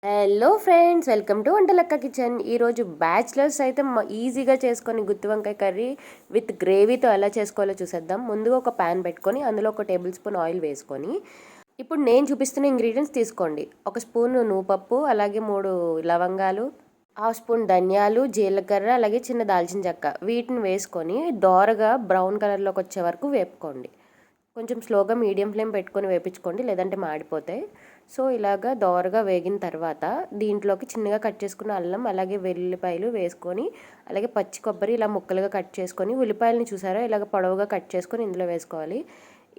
Hello friends, welcome to Vantalakka kitchen. ఈరోజు bachelors అయితే ఈజీగా చేసుకొని గుత్తి వంకాయ కర్రీ విత్ గ్రేవీతో ఎలా చేసుకోవాలో చూసేద్దాం. ముందుగా ఒక ప్యాన్ పెట్టుకొని అందులో ఒక టేబుల్ స్పూన్ ఆయిల్ వేసుకొని ఇప్పుడు నేను చూపిస్తున్న ఇంగ్రీడియంట్స్ తీసుకోండి. ఒక స్పూన్ నువ్వుపప్పు, అలాగే 3 లవంగాలు, హాఫ్ స్పూన్ ధనియాలు, జీలకర్ర, అలాగే చిన్న దాల్చిన చెక్క, వీటిని వేసుకొని దోరగా బ్రౌన్ కలర్లోకి వచ్చే వరకు వేపుకోండి. కొంచెం స్లోగా మీడియం ఫ్లేమ్ పెట్టుకొని వేపించుకోండి, లేదంటే మాడిపోతాయి. సో ఇలాగా దోరగా వేగిన తర్వాత దీంట్లోకి చిన్నగా కట్ చేసుకున్న అల్లం, అలాగే వెల్లుల్లిపాయలు వేసుకొని, అలాగే పచ్చి కొబ్బరి ఇలా ముక్కలుగా కట్ చేసుకొని, ఉల్లిపాయలని చూసారా ఇలాగ పొడవుగా కట్ చేసుకొని ఇందులో వేసుకోవాలి.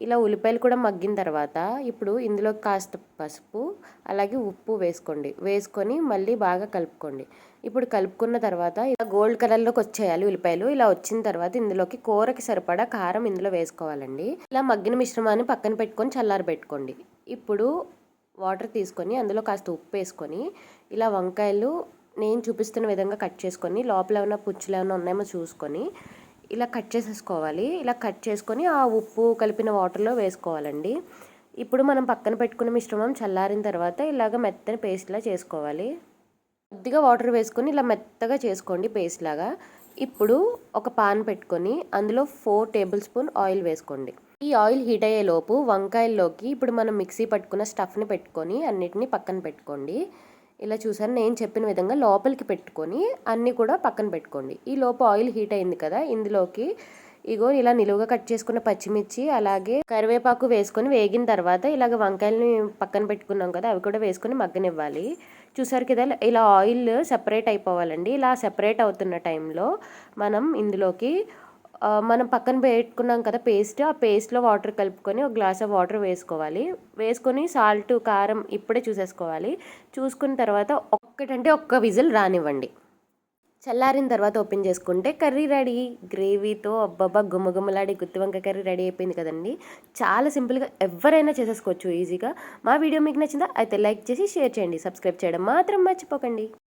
ఇలా ఉల్లిపాయలు కూడా మగ్గిన తర్వాత ఇప్పుడు ఇందులో కాస్త పసుపు, అలాగే ఉప్పు వేసుకోండి. వేసుకొని మళ్ళీ బాగా కలుపుకోండి. ఇప్పుడు కలుపుకున్న తర్వాత ఇలా గోల్డ్ కలర్లోకి వచ్చేయాలి ఉల్లిపాయలు. ఇలా వచ్చిన తర్వాత ఇందులోకి కూరకి సరిపడా కారం ఇందులో వేసుకోవాలండి. ఇలా మగ్గిన మిశ్రమాన్ని పక్కన పెట్టుకొని చల్లారి పెట్టుకోండి. ఇప్పుడు వాటర్ తీసుకొని అందులో కాస్త ఉప్పు వేసుకొని ఇలా వంకాయలు నేను చూపిస్తున్న విధంగా కట్ చేసుకొని లోపల ఏమైనా పుచ్చులు ఏమైనా ఉన్నాయేమో చూసుకొని ఇలా కట్ చేసేసుకోవాలి. ఇలా కట్ చేసుకొని ఆ ఉప్పు కలిపిన వాటర్లో వేసుకోవాలండి. ఇప్పుడు మనం పక్కన పెట్టుకున్న మిశ్రమం చల్లారిన తర్వాత ఇలాగ మెత్తని పేస్ట్లా చేసుకోవాలి. కొద్దిగా వాటర్ వేసుకొని ఇలా మెత్తగా చేసుకోండి పేస్ట్ లాగా. ఇప్పుడు ఒక పాన్ పెట్టుకొని అందులో 4 టేబుల్ స్పూన్ ఆయిల్ వేసుకోండి. ఈ ఆయిల్ హీట్ అయ్యే లోపు వంకాయల్లోకి ఇప్పుడు మనం మిక్సీ పట్టుకున్న స్టఫ్ని పెట్టుకొని అన్నిటిని పక్కన పెట్టుకోండి. ఇలా చూసారు, నేను చెప్పిన విధంగా లోపలికి పెట్టుకొని అన్నీ కూడా పక్కన పెట్టుకోండి. ఈ లోపు ఆయిల్ హీట్ అయింది కదా, ఇందులోకి ఇగో ఇలా నిలువుగా కట్ చేసుకున్న పచ్చిమిర్చి, అలాగే కరివేపాకు వేసుకొని వేగిన తర్వాత ఇలాగ వంకాయలని పక్కన పెట్టుకున్నాం కదా, అవి కూడా వేసుకొని మగ్గనివ్వాలి. చూసారు కదా, ఇలా ఆయిల్ సెపరేట్ అయిపోవాలండి. ఇలా సెపరేట్ అవుతున్న టైంలో మనం ఇందులోకి మనం పక్కన పెట్టుకున్నాం కదా పేస్ట్, ఆ పేస్ట్లో వాటర్ కలుపుకొని ఒక గ్లాస్ ఆఫ్ వాటర్ వేసుకోవాలి. వేసుకొని సాల్ట్, కారం ఇప్పుడే చూసేసుకోవాలి. చూసుకున్న తర్వాత ఒక్క విజిల్ రానివ్వండి. చల్లారిన తర్వాత ఓపెన్ చేసుకుంటే కర్రీ రెడీ. గ్రేవీతో అబ్బబ్బా గుమ్మగుమ్మలాడి గుత్తి వంకాయ కర్రీ రెడీ అయిపోయింది కదండి. చాలా సింపుల్గా ఎవరైనా చేసేసుకోవచ్చు ఈజీగా. మా వీడియో మీకు నచ్చిందా? అయితే లైక్ చేసి షేర్ చేయండి. సబ్స్క్రైబ్ చేయడం మాత్రం మర్చిపోకండి.